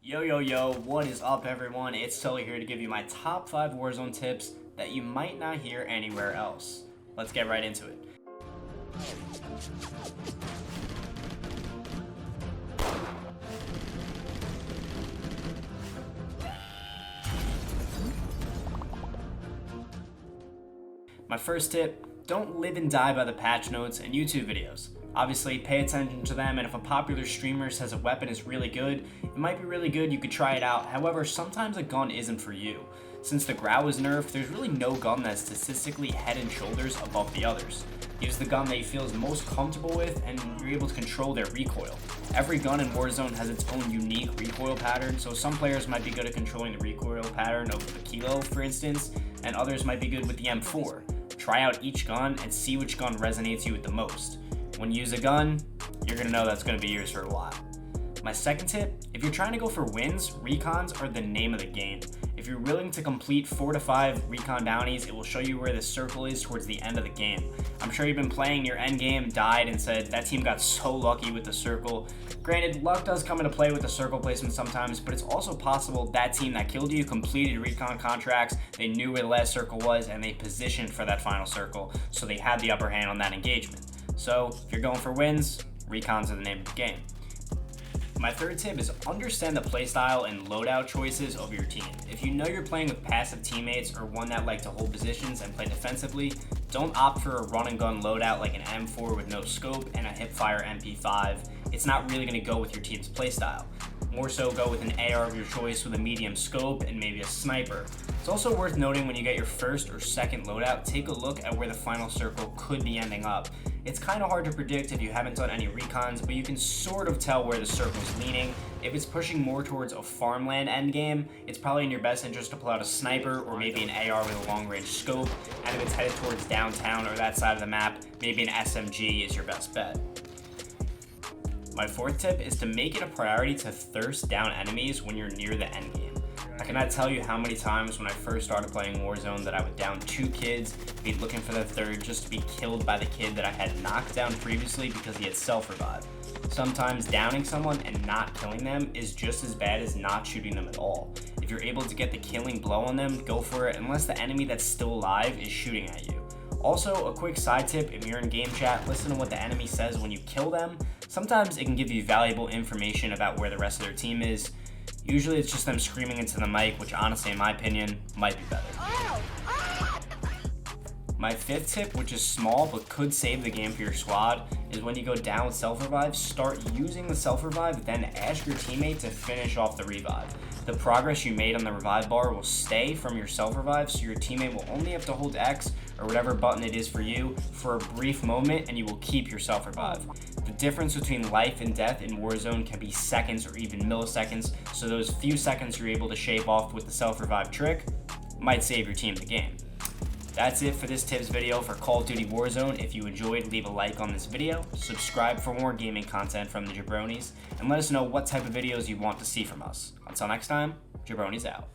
Yo, what is up everyone? It's Sully here to give you my top 5 Warzone tips that you might not hear anywhere else. Let's get right into it. My first tip, don't live and die by the patch notes and YouTube videos. Obviously, pay attention to them, and if a popular streamer says a weapon is really good, it might be really good, you could try it out. However, sometimes a gun isn't for you. Since the Grau is nerfed, there's really no gun that's statistically head and shoulders above the others. Use the gun that you feel is most comfortable with, and you're able to control their recoil. Every gun in Warzone has its own unique recoil pattern, so some players might be good at controlling the recoil pattern of the Kilo, for instance, and others might be good with the M4. Try out each gun and see which gun resonates you with the most. When you use a gun, you're gonna know that's gonna be yours for a while. My second tip, if you're trying to go for wins, recons are the name of the game. If you're willing to complete 4 to 5 recon bounties, it will show you where the circle is towards the end of the game. I'm sure you've been playing your end game, died, and said that team got so lucky with the circle. Granted, luck does come into play with the circle placement sometimes, but it's also possible that team that killed you completed recon contracts, they knew where the last circle was, and they positioned for that final circle, so they had the upper hand on that engagement. So if you're going for wins, recons are the name of the game. My third tip is understand the playstyle and loadout choices of your team. If you know you're playing with passive teammates or one that like to hold positions and play defensively, don't opt for a run and gun loadout like an M4 with no scope and a hipfire MP5. It's not really going to go with your team's playstyle. More so go with an AR of your choice with a medium scope and maybe a sniper. It's also worth noting when you get your first or second loadout, take a look at where the final circle could be ending up. It's kind of hard to predict if you haven't done any recons, but you can sort of tell where the circle's leaning. If it's pushing more towards a farmland endgame, it's probably in your best interest to pull out a sniper or maybe an AR with a long range scope, and if it's headed towards downtown or that side of the map, maybe an SMG is your best bet. My fourth tip is to make it a priority to thirst down enemies when you're near the endgame. I cannot tell you how many times when I first started playing Warzone that I would down 2 kids, be looking for the third just to be killed by the kid that I had knocked down previously because he had self-revived. Sometimes downing someone and not killing them is just as bad as not shooting them at all. If you're able to get the killing blow on them, go for it unless the enemy that's still alive is shooting at you. Also, a quick side tip, if you're in game chat, listen to what the enemy says when you kill them. Sometimes it can give you valuable information about where the rest of their team is. Usually it's just them screaming into the mic, which honestly, in my opinion, might be better. My fifth tip, which is small but could save the game for your squad, is when you go down with self-revive, start using the self-revive, then ask your teammate to finish off the revive. The progress you made on the revive bar will stay from your self-revive, so your teammate will only have to hold X or whatever button it is for you for a brief moment, and you will keep your self-revive. The difference between life and death in Warzone can be seconds or even milliseconds, so those few seconds you're able to shave off with the self-revive trick might save your team the game. That's it for this tips video for Call of Duty Warzone. If you enjoyed, leave a like on this video, subscribe for more gaming content from the Jabronis, and let us know what type of videos you want to see from us. Until next time, Jabroni's out.